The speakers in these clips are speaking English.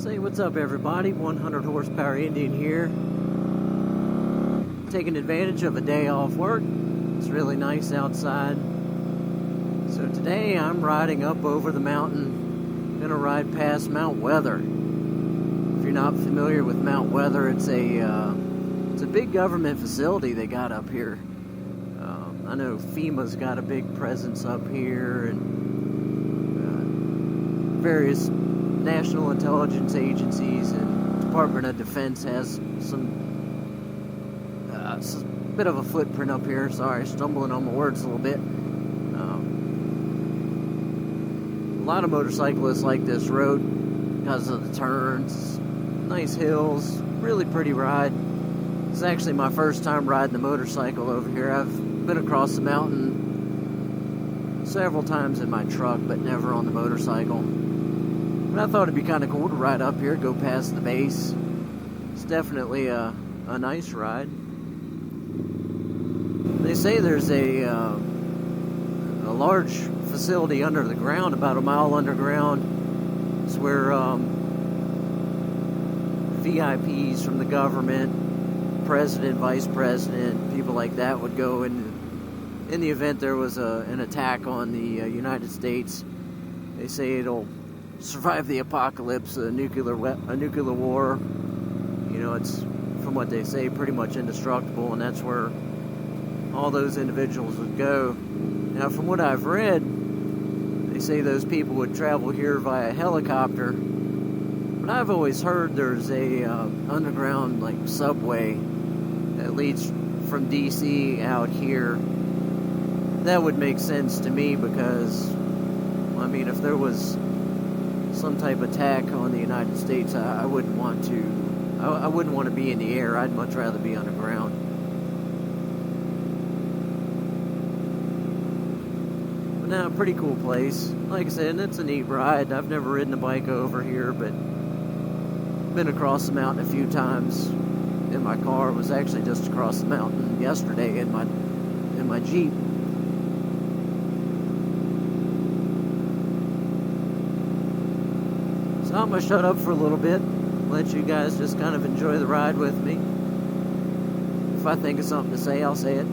Say what's up, everybody. 100 horsepower Indian here. Taking advantage of a day off work. It's really nice outside. So today I'm riding up over the mountain. Gonna ride past Mount Weather. If you're not familiar with Mount Weather, it's a big government facility they got up here. I know FEMA's got a big presence up here, and various national intelligence agencies and Department of Defense has some bit of a footprint up here. Sorry, stumbling on my words a little bit. A lot of motorcyclists like this road because of the turns, nice hills, really pretty ride. It's actually my first time riding a motorcycle over here. I've been across the mountain several times in my truck, but never on the motorcycle. But I thought it'd be kind of cool to ride up here, go past the base. It's definitely a nice ride. They say there's a large facility under the ground, about a mile underground. It's where VIPs from the government, president, vice president, people like that would go in the event there was an attack on the United States. They say it'll survive the apocalypse, a nuclear war. You know, it's, from what they say, pretty much indestructible, and that's where all those individuals would go. Now, from what I've read, they say those people would travel here via helicopter, but I've always heard there's a underground like subway that leads from DC out here. That would make sense to me because, I mean, if there was some type of attack on the United States, I wouldn't want to be in the air. I'd much rather be underground. But now, pretty cool place. Like I said, it's a neat ride. I've never ridden a bike over here, but been across the mountain a few times in my car. I was actually just across the mountain yesterday in my Jeep. So I'm going to shut up for a little bit, let you guys just kind of enjoy the ride with me. If I think of something to say, I'll say it.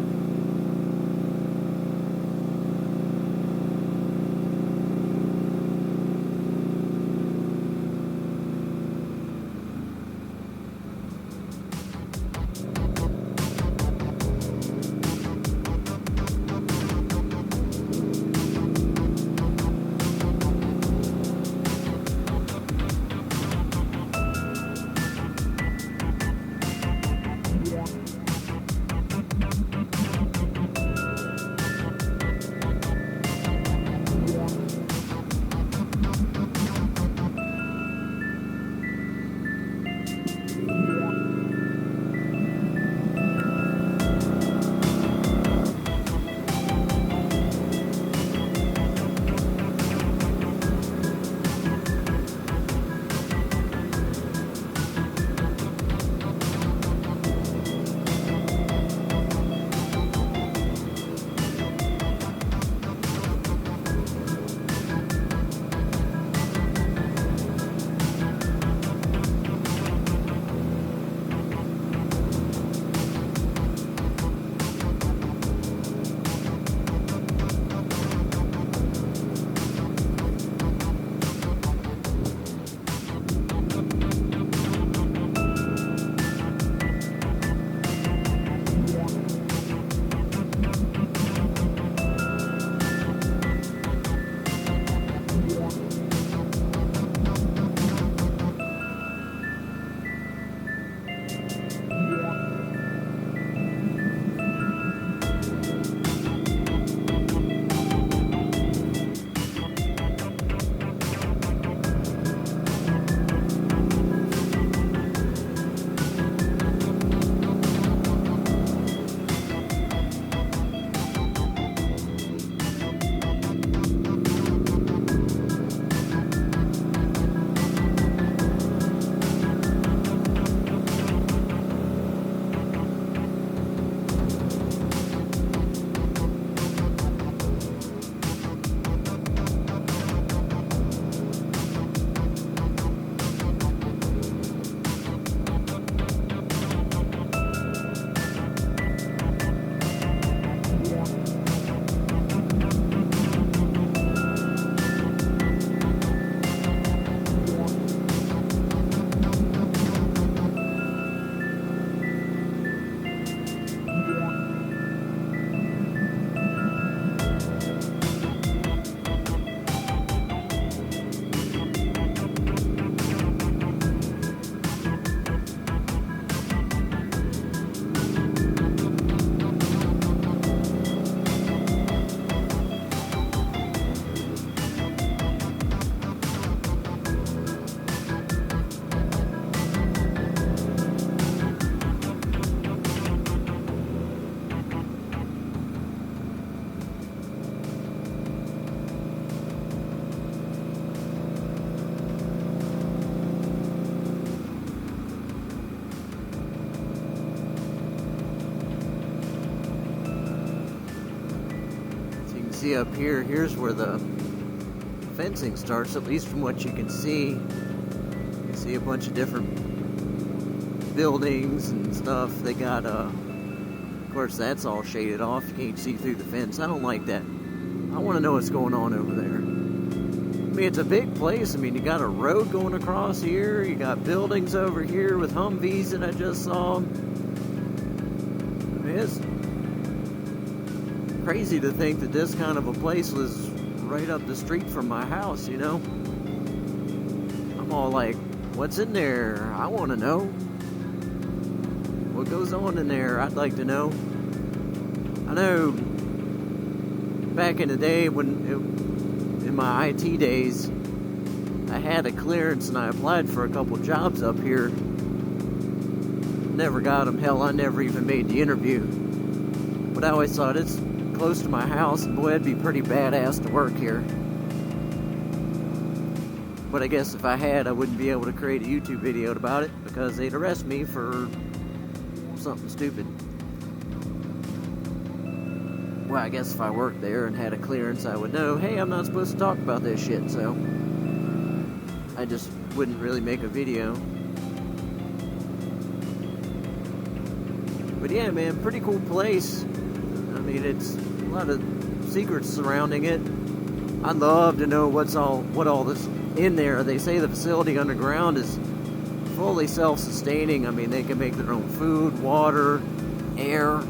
see up here, here's where the fencing starts, at least from what you can see. You see a bunch of different buildings and stuff. They got, of course, that's all shaded off. You can't see through the fence. I don't like that. I want to know what's going on over there. I mean, it's a big place. I mean, you got a road going across here. You got buildings over here with Humvees that I just saw. I mean, it's crazy to think that this kind of a place was right up the street from my house, you know? I'm all like, what's in there? I want to know. What goes on in there? I'd like to know. I know back in the day in my IT days, I had a clearance and I applied for a couple jobs up here. Never got them. Hell, I never even made the interview. But I always thought it's close to my house, and boy, it'd be pretty badass to work here. But I guess if I had, I wouldn't be able to create a YouTube video about it because they'd arrest me for something stupid. Well, I guess if I worked there and had a clearance, I would know, hey, I'm not supposed to talk about this shit, so I just wouldn't really make a video. But yeah, man, pretty cool place. I mean, it's a lot of secrets surrounding it. I'd love to know what all this in there. They say the facility underground is fully self-sustaining. I mean, they can make their own food, water, air.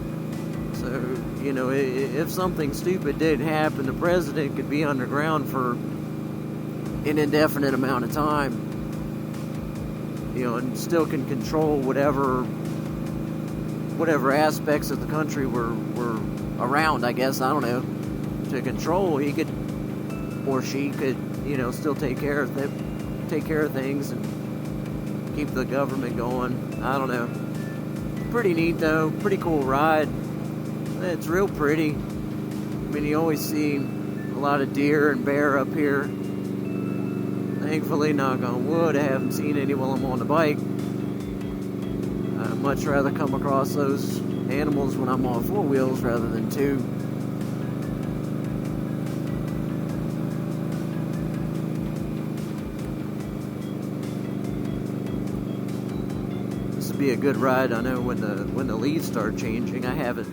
So, you know, if something stupid did happen, the president could be underground for an indefinite amount of time. You know, and still can control whatever aspects of the country were around, I guess, I don't know, to control. He could, or she could, you know, still take care of things and keep the government going. I don't know. Pretty neat though, pretty cool ride. It's real pretty. I mean, you always see a lot of deer and bear up here. Thankfully, knock on wood, I haven't seen any while I'm on the bike. I'd much rather come across those animals when I'm on four wheels rather than two. This would be a good ride. I know when the leaves start changing. I haven't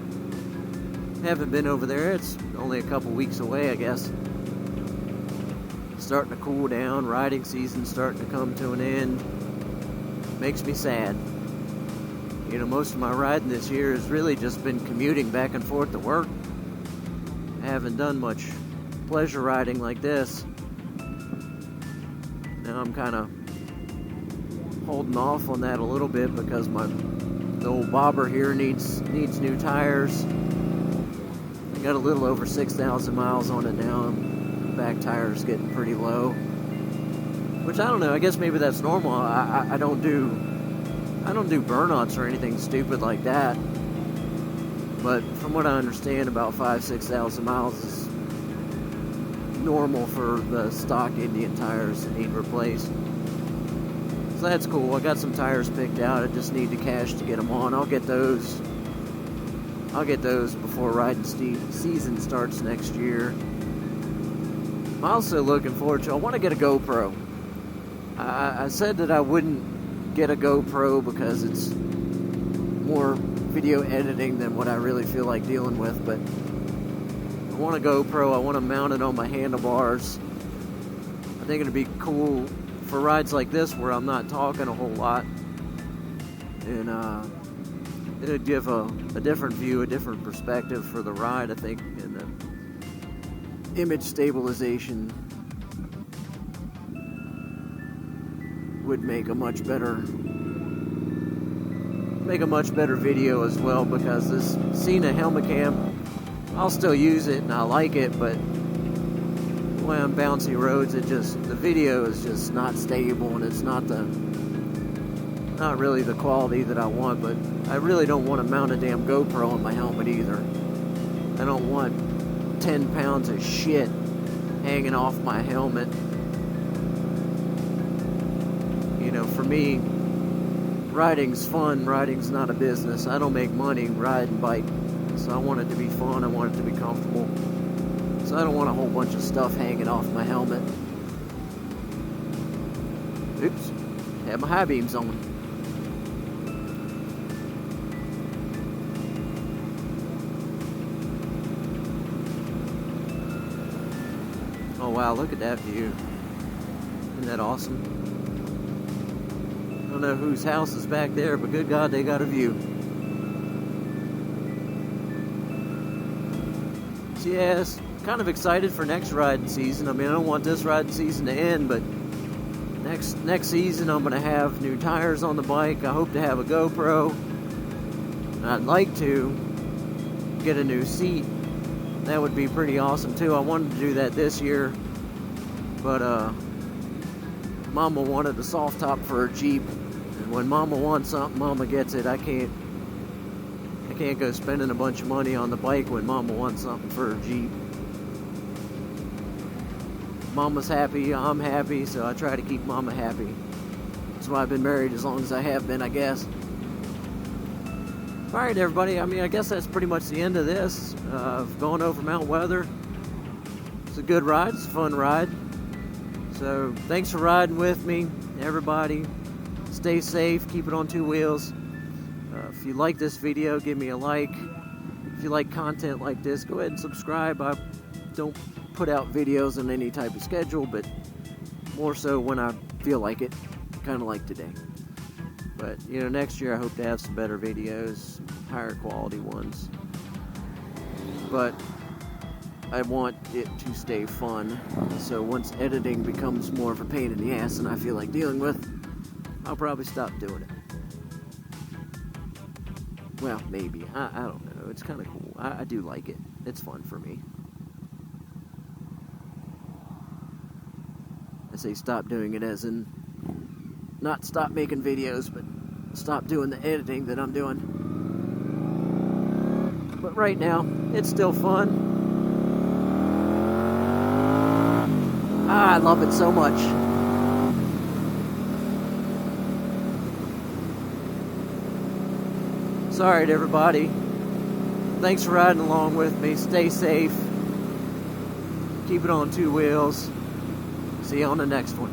been over there. It's only a couple weeks away, I guess. It's starting to cool down. Riding season's starting to come to an end. Makes me sad. You know, most of my riding this year has really just been commuting back and forth to work. I haven't done much pleasure riding like this. Now I'm kind of holding off on that a little bit because the old bobber here needs new tires. I got a little over 6,000 miles on it now. The back tire's getting pretty low. Which I don't know, I guess maybe that's normal. I don't do burnouts or anything stupid like that. But from what I understand, about 5,000-6,000 miles is normal for the stock Indian tires that need replaced. So that's cool. I got some tires picked out. I just need the cash to get them on. I'll get those before riding season starts next year. I'm also looking forward to, I want to get a GoPro. I said that I wouldn't get a GoPro because it's more video editing than what I really feel like dealing with, but I want a GoPro. I want to mount it on my handlebars. I think it'd be cool for rides like this where I'm not talking a whole lot, and it'd give a different view, a different perspective for the ride, I think, and the image stabilization would make a much better video as well, because this Sena helmet cam, I'll still use it and I like it, but when on bouncy roads, the video is just not stable, and it's not really the quality that I want. But I really don't want to mount a damn GoPro on my helmet either. I don't want 10 pounds of shit hanging off my helmet. You know, for me, riding's fun. Riding's not a business. I don't make money riding bike, so I want it to be fun. I want it to be comfortable. So I don't want a whole bunch of stuff hanging off my helmet. Oops, had my high beams on. Oh wow, look at that view. Isn't that awesome? I don't know whose house is back there, but good God, they got a view. So yes, kind of excited for next riding season. I mean, I don't want this riding season to end, but next season I'm going to have new tires on the bike. I hope to have a GoPro. And I'd like to get a new seat. That would be pretty awesome too. I wanted to do that this year, but Mama wanted a soft top for her Jeep, and when Mama wants something, Mama gets it. I can't go spending a bunch of money on the bike when Mama wants something for her Jeep. Mama's happy, I'm happy, so I try to keep Mama happy. That's why I've been married as long as I have been, I guess. Alright everybody, I mean, I guess that's pretty much the end of this. I've gone over Mount Weather. It's a good ride, it's a fun ride. So, thanks for riding with me, everybody. Stay safe, keep it on two wheels. If you like this video, give me a like. If you like content like this, go ahead and subscribe. I don't put out videos on any type of schedule, but more so when I feel like it, kind of like today. But, you know, next year I hope to have some better videos, higher quality ones. But I want it to stay fun, so once editing becomes more of a pain in the ass than I feel like dealing with, I'll probably stop doing it. Well, maybe. I don't know. It's kind of cool. I do like it. It's fun for me. I say stop doing it as in not stop making videos, but stop doing the editing that I'm doing. But right now, it's still fun. I love it so much. Sorry to everybody. Thanks for riding along with me. Stay safe. Keep it on two wheels. See you on the next one.